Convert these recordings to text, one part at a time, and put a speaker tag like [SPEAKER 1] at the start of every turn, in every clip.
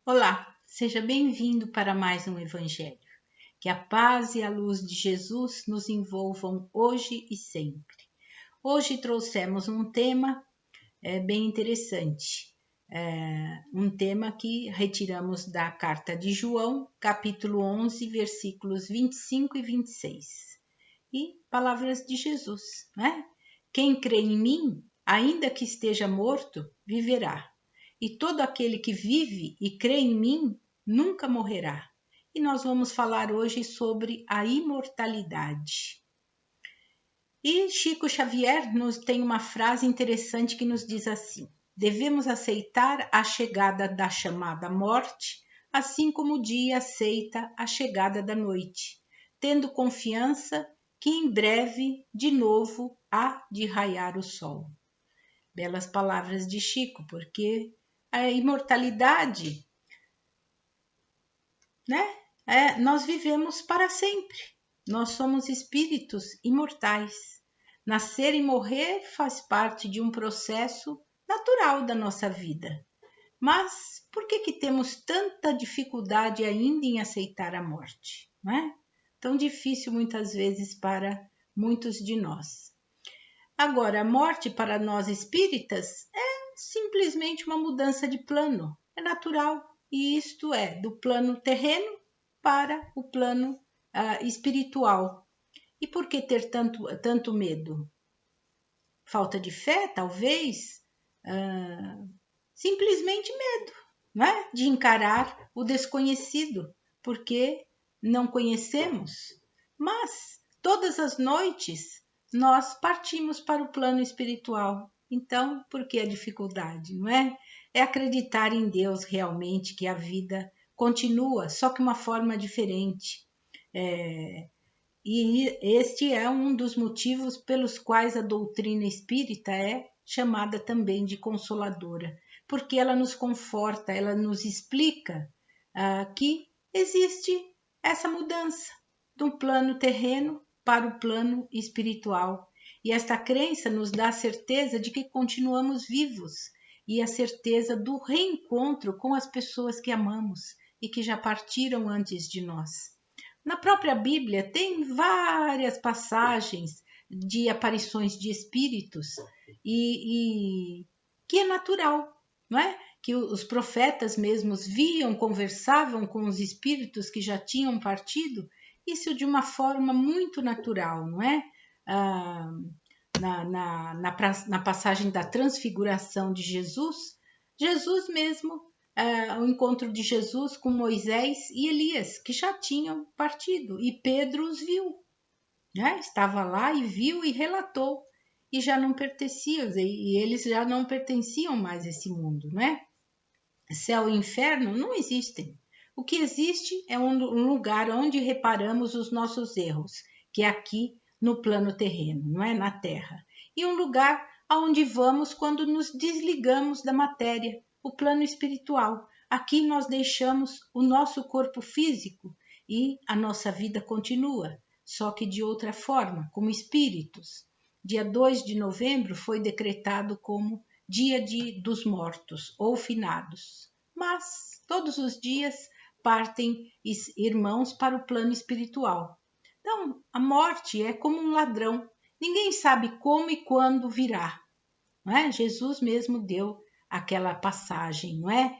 [SPEAKER 1] Olá, seja bem-vindo para mais um Evangelho. Que a paz e a luz de Jesus nos envolvam hoje e sempre. Hoje trouxemos um tema bem interessante, um tema que retiramos da carta de João, capítulo 11, versículos 25 e 26. E palavras de Jesus, né? Quem crê em mim, ainda que esteja morto, viverá. E todo aquele que vive e crê em mim nunca morrerá. E nós vamos falar hoje sobre a imortalidade. E Chico Xavier nos tem uma frase interessante que nos diz assim: devemos aceitar a chegada da chamada morte, assim como o dia aceita a chegada da noite, tendo confiança que em breve de novo há de raiar o sol. Belas palavras de Chico, porque a imortalidade, né? Nós vivemos para sempre. Nós somos espíritos imortais. Nascer e morrer faz parte de um processo natural da nossa vida. Mas por que temos tanta dificuldade ainda em aceitar a morte? Não é? Tão difícil muitas vezes para muitos de nós. Agora, a morte para nós espíritas é simplesmente uma mudança de plano, é natural, e isto é do plano terreno para o plano espiritual. E por que ter tanto medo? Falta de fé, talvez? Simplesmente medo, não é? De encarar o desconhecido, porque não conhecemos. Mas todas as noites nós partimos para o plano espiritual. Então, por que a dificuldade, não é? É acreditar em Deus realmente, que a vida continua, só que uma forma diferente. E este é um dos motivos pelos quais a doutrina espírita é chamada também de consoladora, porque ela nos conforta, ela nos explica que existe essa mudança do plano terreno para o plano espiritual. E esta crença nos dá a certeza de que continuamos vivos e a certeza do reencontro com as pessoas que amamos e que já partiram antes de nós. Na própria Bíblia tem várias passagens de aparições de espíritos e que é natural, não é? Que os profetas mesmos viam, conversavam com os espíritos que já tinham partido, isso de uma forma muito natural, não é? Na passagem da transfiguração de Jesus, Jesus mesmo, o encontro de Jesus com Moisés e Elias, que já tinham partido, e Pedro os viu, né? Estava lá e viu e relatou, e já não pertenciam, e eles já não pertenciam mais a esse mundo, né? Céu e inferno não existem. O que existe é um lugar onde reparamos os nossos erros, que é aqui no plano terreno, não é? Na Terra. E um lugar aonde vamos quando nos desligamos da matéria, o plano espiritual. Aqui nós deixamos o nosso corpo físico e a nossa vida continua, só que de outra forma, como espíritos. Dia 2 de novembro foi decretado como Dia dos Mortos ou Finados. Mas todos os dias partem irmãos para o plano espiritual. Então, a morte é como um ladrão. Ninguém sabe como e quando virá. Não é? Jesus mesmo deu aquela passagem, não é?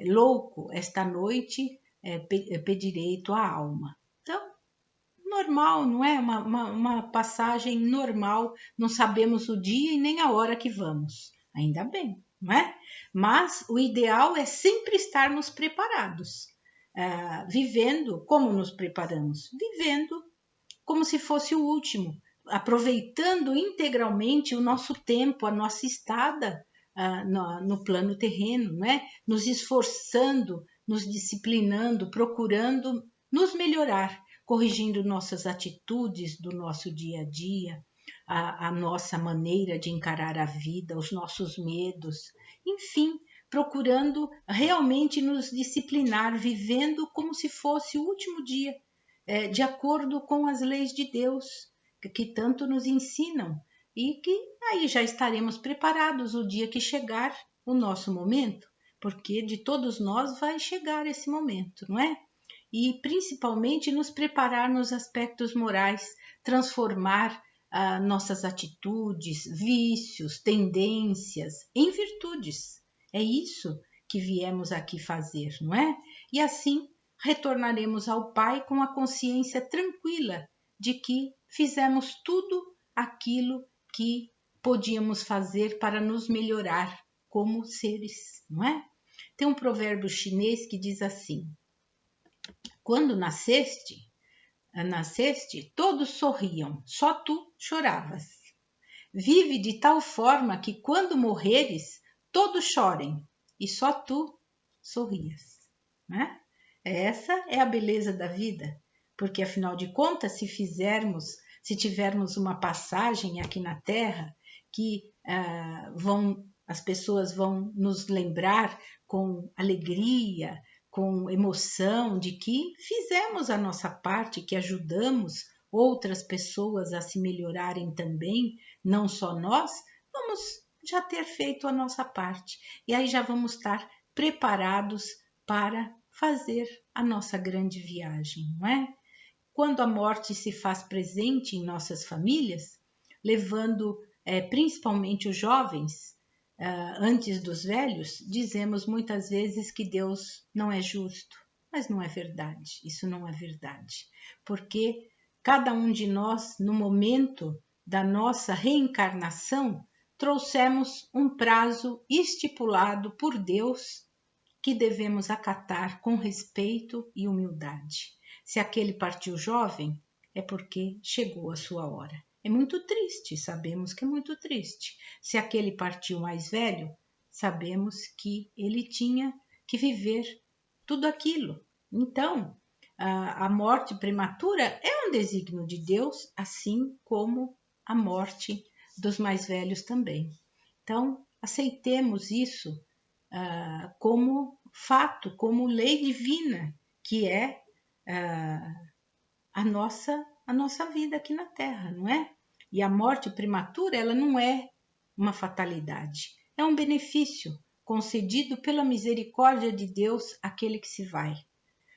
[SPEAKER 1] Louco, esta noite pedirei tua alma. Então, normal, não é? Uma passagem normal, não sabemos o dia e nem a hora que vamos. Ainda bem, não é? Mas o ideal é sempre estarmos preparados, vivendo como nos preparamos? Vivendo como se fosse o último, aproveitando integralmente o nosso tempo, a nossa estada no plano terreno, não é? Nos esforçando, nos disciplinando, procurando nos melhorar, corrigindo nossas atitudes do nosso dia a dia, a nossa maneira de encarar a vida, os nossos medos, enfim, procurando realmente nos disciplinar, vivendo como se fosse o último dia, de acordo com as leis de Deus, que tanto nos ensinam, e que aí já estaremos preparados o dia que chegar o nosso momento. porque de todos nós vai chegar esse momento, não é? E principalmente nos preparar nos aspectos morais, transformar nossas atitudes, vícios, tendências em virtudes. É isso que viemos aqui fazer, não é? E assim retornaremos ao Pai com a consciência tranquila de que fizemos tudo aquilo que podíamos fazer para nos melhorar como seres, não é? Tem um provérbio chinês que diz assim: quando nasceste, todos sorriam, só tu choravas. Vive de tal forma que quando morreres, todos chorem e só tu sorrias, né? Essa é a beleza da vida, porque afinal de contas, se tivermos uma passagem aqui na Terra que as pessoas vão nos lembrar com alegria, com emoção de que fizemos a nossa parte, que ajudamos outras pessoas a se melhorarem também, não só nós, vamos já ter feito a nossa parte. E aí já vamos estar preparados para fazer a nossa grande viagem, não é? Quando a morte se faz presente em nossas famílias, levando principalmente os jovens antes dos velhos, dizemos muitas vezes que Deus não é justo, mas não é verdade, isso não é verdade, porque cada um de nós, no momento da nossa reencarnação, trouxemos um prazo estipulado por Deus que devemos acatar com respeito e humildade. Se aquele partiu jovem, é porque chegou a sua hora. É muito triste, sabemos que é muito triste. Se aquele partiu mais velho, sabemos que ele tinha que viver tudo aquilo. Então, a morte prematura é um desígnio de Deus, assim como a morte dos mais velhos também. Então, aceitemos isso como fato, como lei divina, que é a nossa vida aqui na Terra, não é? E a morte prematura, ela não é uma fatalidade, é um benefício concedido pela misericórdia de Deus àquele que se vai.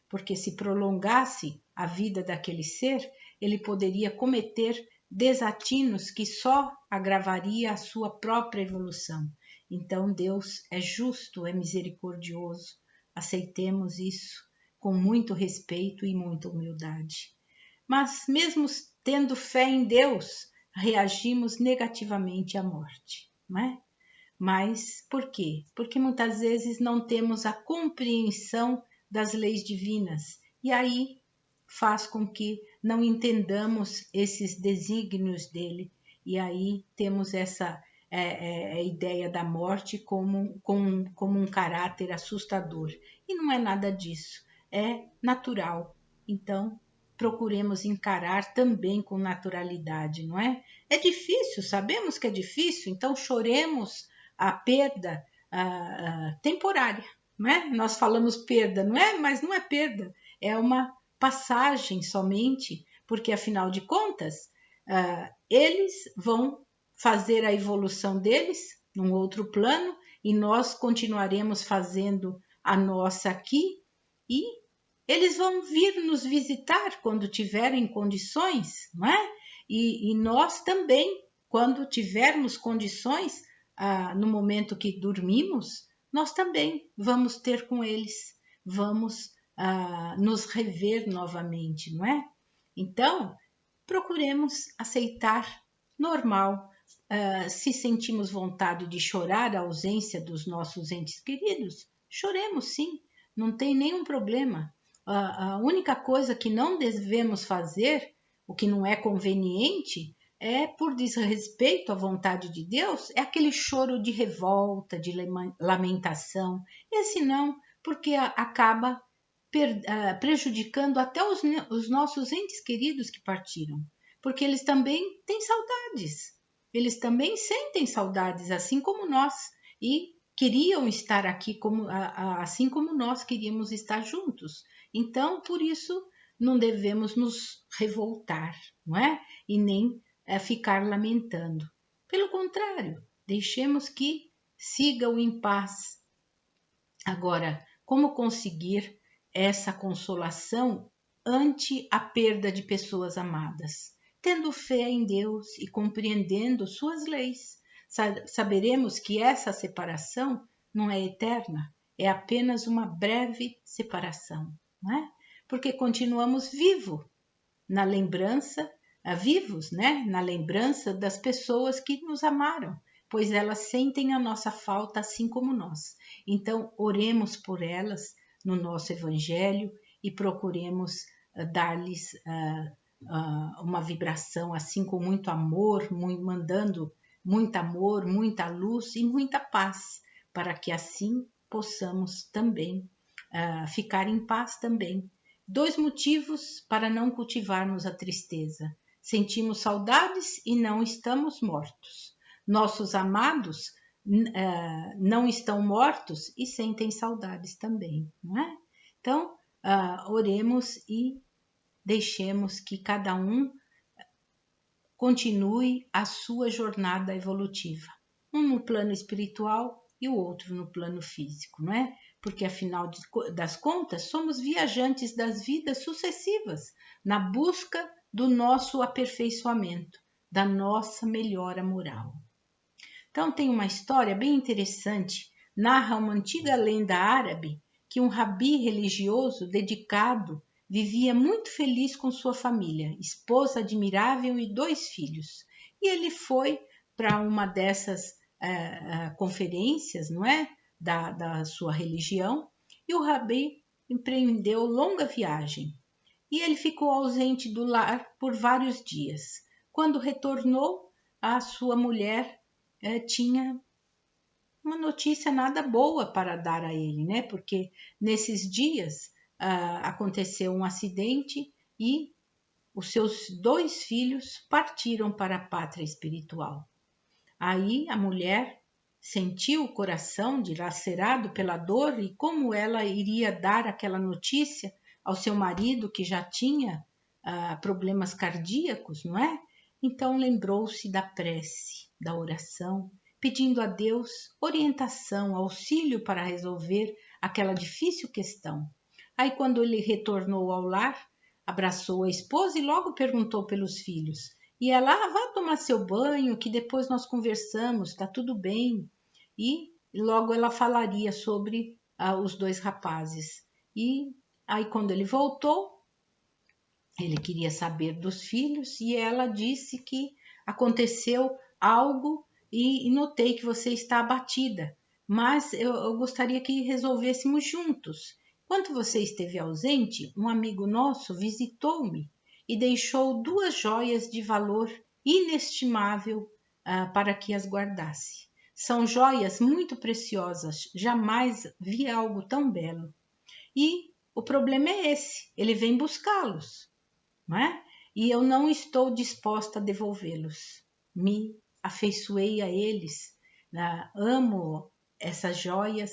[SPEAKER 1] Porque se prolongasse a vida daquele ser, ele poderia cometer desatinos que só agravaria a sua própria evolução. Então Deus é justo, é misericordioso. Aceitemos isso com muito respeito e muita humildade. Mas mesmo tendo fé em Deus, reagimos negativamente à morte, não é? Mas por quê? Porque muitas vezes não temos a compreensão das leis divinas e aí faz com que não entendamos esses desígnios dele e aí temos essa ideia da morte como um caráter assustador e não é nada disso, é natural. Então procuremos encarar também com naturalidade, não é? É difícil, sabemos que é difícil, então choremos a perda temporária, não é? Nós falamos perda, não é? Mas não é perda, é uma passagem somente, porque afinal de contas, eles vão fazer a evolução deles num outro plano e nós continuaremos fazendo a nossa aqui e eles vão vir nos visitar quando tiverem condições, não é? E nós também, quando tivermos condições, no momento que dormimos, nós também vamos ter com eles, vamos nos rever novamente, não é? Então, procuremos aceitar normal. Se sentimos vontade de chorar a ausência dos nossos entes queridos, choremos sim, não tem nenhum problema. A única coisa que não devemos fazer, o que não é conveniente, por desrespeito à vontade de Deus, é aquele choro de revolta, de lamentação. Esse não, porque acaba prejudicando até os nossos entes queridos que partiram, porque eles também têm saudades, eles também sentem saudades, assim como nós, e queriam estar aqui assim como nós queríamos estar juntos. Então, por isso, não devemos nos revoltar, não é? E nem ficar lamentando. Pelo contrário, deixemos que sigam em paz Agora, como conseguir essa consolação ante a perda de pessoas amadas? Tendo fé em Deus e compreendendo suas leis, saberemos que essa separação não é eterna, é apenas uma breve separação, não é? Porque continuamos na lembrança, vivos, né? Na lembrança das pessoas que nos amaram, pois elas sentem a nossa falta assim como nós. Então, oremos por elas no nosso Evangelho e procuremos dar-lhes uma vibração assim com muito amor, mandando muito amor, muita luz e muita paz, para que assim possamos também ficar em paz também. 2 motivos para não cultivarmos a tristeza. Sentimos saudades e não estamos mortos. Nossos amados não estão mortos e sentem saudades também, não é? Então, oremos e deixemos que cada um continue a sua jornada evolutiva. Um no plano espiritual e o outro no plano físico, não é? Porque afinal das contas somos viajantes das vidas sucessivas, na busca do nosso aperfeiçoamento, da nossa melhora moral. Então tem uma história bem interessante, narra uma antiga lenda árabe que um rabi religioso dedicado vivia muito feliz com sua família, esposa admirável e 2 filhos. E ele foi para uma dessas conferências, não é? Da sua religião, e o rabi empreendeu longa viagem. E ele ficou ausente do lar por vários dias. Quando retornou, a sua mulher tinha uma notícia nada boa para dar a ele, né? Porque nesses dias aconteceu um acidente e os seus 2 filhos partiram para a pátria espiritual. Aí a mulher sentiu o coração dilacerado pela dor e como ela iria dar aquela notícia ao seu marido que já tinha problemas cardíacos, não é? Então lembrou-se da prece, da oração, pedindo a Deus orientação, auxílio para resolver aquela difícil questão. Aí quando ele retornou ao lar, abraçou a esposa e logo perguntou pelos filhos. E ela, vá tomar seu banho, que depois nós conversamos, está tudo bem. E logo ela falaria sobre os 2 rapazes. E aí quando ele voltou, ele queria saber dos filhos e ela disse que aconteceu algo e notei que você está abatida, mas eu gostaria que resolvêssemos juntos. Enquanto você esteve ausente, um amigo nosso visitou-me e deixou 2 joias de valor inestimável para que as guardasse. São joias muito preciosas, jamais vi algo tão belo. E o problema é esse, ele vem buscá-los, não é? E eu não estou disposta a devolvê-los. Me afeiçoei a eles, amo essas joias,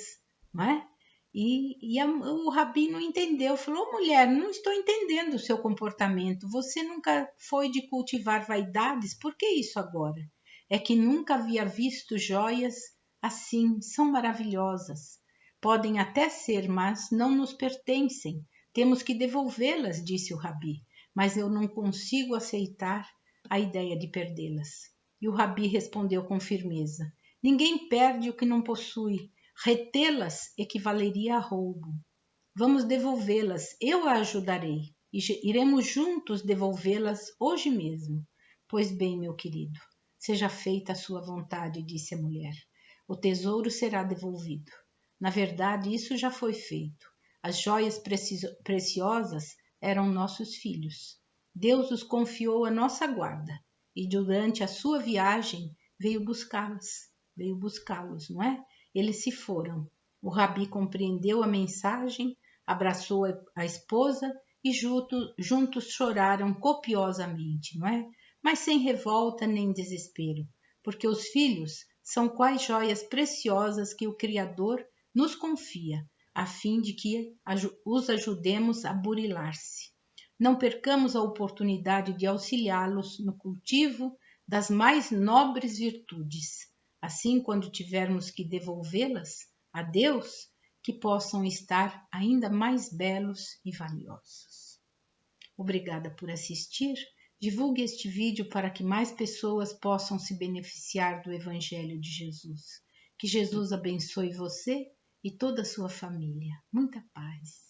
[SPEAKER 1] não é? O rabi não entendeu, falou, mulher, não estou entendendo o seu comportamento, você nunca foi de cultivar vaidades, por que isso agora? É que nunca havia visto joias assim, são maravilhosas. Podem até ser, mas não nos pertencem, temos que devolvê-las, disse o rabi, mas eu não consigo aceitar a ideia de perdê-las. E o rabi respondeu com firmeza, ninguém perde o que não possui, retê-las equivaleria a roubo. Vamos devolvê-las, eu a ajudarei, e iremos juntos devolvê-las hoje mesmo. Pois bem, meu querido, seja feita a sua vontade, disse a mulher. O tesouro será devolvido. Na verdade, isso já foi feito. As joias preciosas eram nossos filhos. Deus os confiou à nossa guarda, e durante a sua viagem veio buscá-los, não é? Eles se foram. O rabi compreendeu a mensagem, abraçou a esposa e juntos choraram copiosamente, não é? Mas sem revolta nem desespero, porque os filhos são quais joias preciosas que o Criador nos confia, a fim de que os ajudemos a burilar-se. Não percamos a oportunidade de auxiliá-los no cultivo das mais nobres virtudes. Assim, quando tivermos que devolvê-las a Deus, que possam estar ainda mais belos e valiosos. Obrigada por assistir. Divulgue este vídeo para que mais pessoas possam se beneficiar do Evangelho de Jesus. Que Jesus abençoe você e toda a sua família. Muita paz.